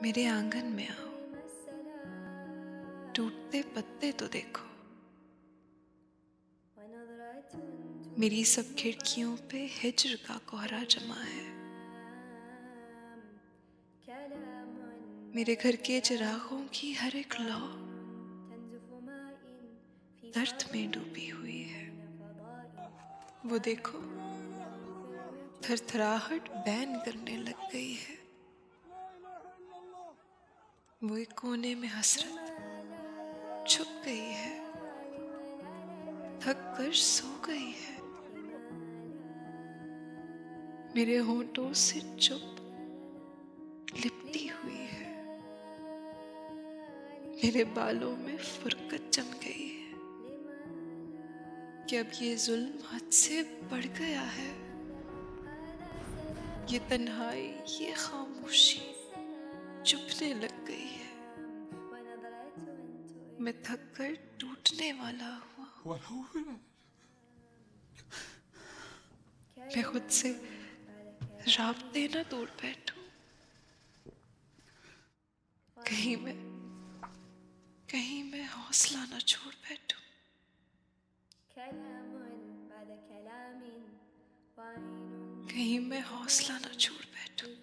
میرے آنگن میں آؤ، ٹوٹتے پتے تو دیکھو، میری سب کھڑکیوں پہ ہجر کا کوہرا جمع ہے، میرے گھر کے چراغوں کی ہر ایک لو درد میں ڈوبی ہوئی ہے، وہ دیکھو تھر تھراہٹ بین کرنے لگ گئی ہے، وہ ایک کونے میں حسرت چھپ گئی ہے، تھک کر سو گئی ہے، میرے ہونٹوں سے چپ لپٹی ہوئی ہے، میرے بالوں میں فرقت جم گئی ہے کہ اب یہ ظلم حد سے بڑھ گیا ہے، یہ تنہائی، یہ خاموشی چپنے لگ گئی ہے، میں تھک کر ٹوٹنے والا ہوا، میں خود سے رابطے نہ توڑ بیٹھوں، کہیں میں حوصلہ نہ چھوڑ بیٹھوں، کہیں میں حوصلہ نہ چھوڑ بیٹھوں۔